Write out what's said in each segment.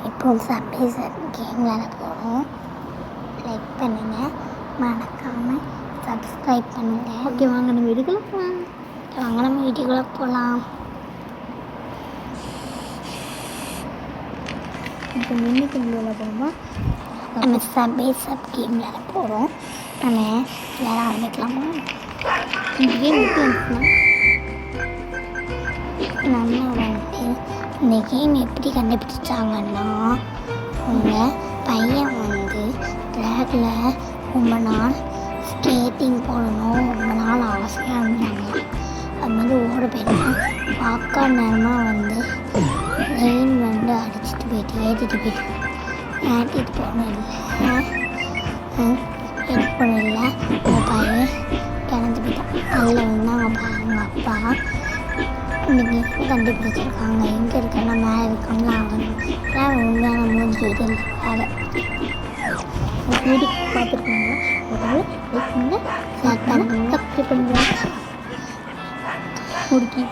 இப்போ சப்டேசர் கேம் விளையாட போகிறோம். லைக் பண்ணுங்கள், மறக்காமல் சப்ஸ்கிரைப் பண்ணுங்கள். ஓகே, வாங்க நம்ம வீட்டுக்குள்ளே போகலாம். வாங்க நம்ம வீட்டுக்குள்ளே போகலாம். இப்போ இன்னைக்கு விளையாட போகிறோமா? நம்ம சப்டேசர் கேம் விளையாட போகிறோம். நம்ம விளையாட ஆரம்பிக்கலாமா? இந்த கேம் எப்படி வந்துச்சுன்னா, நம்ம வந்து இந்த கேம் எப்படி கண்டுபிடிச்சாங்கன்னா, உங்கள் பையன் வந்து ட்ராகில் ரொம்ப நாள் ஸ்கேட்டிங் போடணும், ரொம்ப நாள் ஆசையாக இருந்தாங்க. அது வந்து ஓட போயிட்டான். பார்க்க நேரமாக வந்து ரெயின் வந்து அடிச்சுட்டு போயிட்டு ஏற்றிட்டு போகணும் இல்லை உங்கள் பையன் கிளந்து போயிட்டான். அதில் வந்து அவங்க அப்பா இன்றைக்கி கண்டுபிடிச்சிருக்காங்க. எங்கே இருக்குன்னா மேலே இருக்காங்களா ஆகணும். ஏன்னா உண்மையான மூஞ்சி இது இல்லை வேறு. வீடியோ பார்த்துருக்காங்க. ஒரு லைக் பண்ணுங்க, ஷேர் பண்ணுங்க, சப்ஸ்கிரைப் பண்ணுங்க. முடிக்கி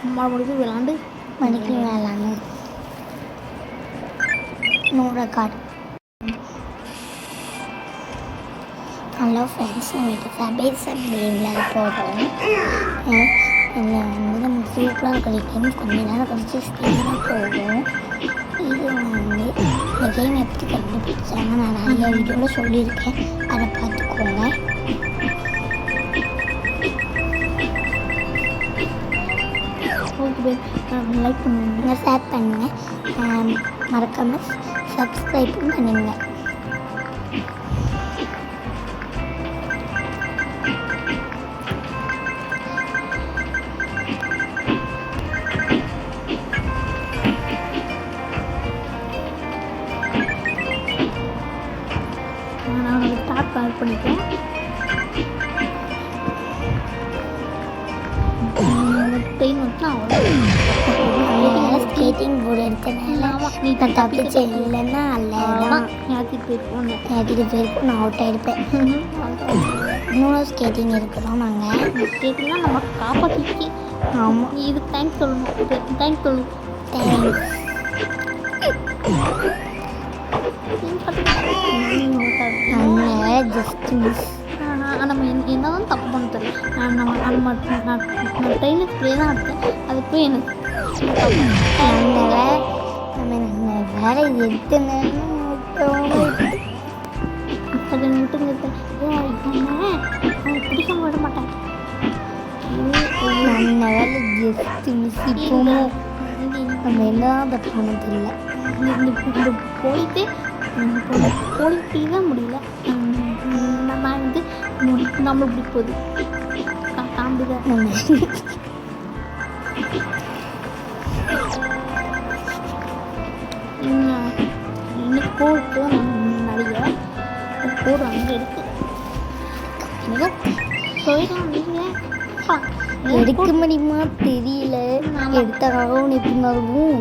அம்மா முடிச்சு விளாண்டு மணிக்கு விளையாடலான்னு 100 கார்டு. ஹலோ ஃப்ரெண்ட்ஸ், உங்களுக்கு சபேசர் கேமில் போகிறோம். இதில் வந்து நம்ம சூப்பராக கிடைக்கும். கொஞ்ச நேரம் கழிச்சு ஸ்பீடாக போகும். இது வந்து இந்த கேம் எப்படி கண்டுபிடிச்சாங்க நான் நிறைய வீடியோவில் சொல்லியிருக்கேன், அதை பார்த்துக்கோங்க. ஓகே, லைக் பண்ணுங்க, ஷேர் பண்ணுங்கள், மறக்காமல் சப்ஸ்கிரைப்பும் பண்ணுங்க. நான் ஒரு டாப் கனெக்ட் பண்ணிப்பேன். ட்ரெயின் வந்து ஸ்கேட்டிங் போர்டு எடுத்தனால நீ தப்பிச்சு இல்லைன்னா அல்லதான் ஏற்றிட்டு போயிருக்கோம். நான் அவுட் ஆகிருப்பேன். இன்னொரு ஸ்கேட்டிங் இருக்கிறோம் நாங்கள். ஸ்கேட்டிங்லாம் நம்ம காப்பாற்றிச்சு. ஆமாம், இது தேங்க்ஸ் சொல்லணும். தேங்க்ஸ் சொல்லணும். நாங்கள் ஜஸ்ட் மிஸ். நம்ம என்னதான் தப்பு பண்ண தெரியும். நம்ம ட்ரெயினுக்கு ஸ்ப்ரே தான் எடுத்தேன். அது போய் எனக்கு வேற எடுத்துங்க அது விட்டுங்க. பிடிக்காம விட மாட்டேன். நம்ம வேலை ஜஸ்ட் மிஸ். இப்போவும் நம்ம என்ன தப்பு பண்ண தெரியல. இந்த போயிட்டு தான் முடியல. நான் வந்து நம்ம இப்படி போகுது தாண்டிதான் இன்னைக்கு போட்டு நிறைய போடு அங்கே இருக்கு. போயிடும் நீங்கள் எடுக்க முடியுமா தெரியல. எடுத்தாலும் எப்படினாலும்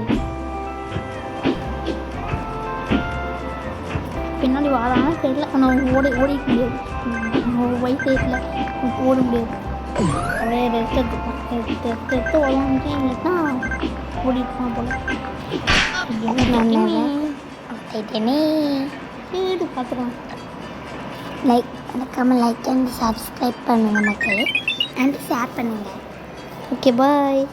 பின்னாடி வாரானா தெரியல. ஆனால் ஓடிக்க முடியாது. வயசுல ஓட முடியாது. அப்படியே ரெஸ்ட் எடுத்து ஓடாமட்டேன்னா ஓடிப்பான் போல. வீடு பார்த்துக்கலாம். மறக்காமல் லைக் அண்ட் சப்ஸ்கிரைப் பண்ணுங்கள் மக்களே, அண்ட் ஷேர் பண்ணுங்கள். ஓகே, பாய்.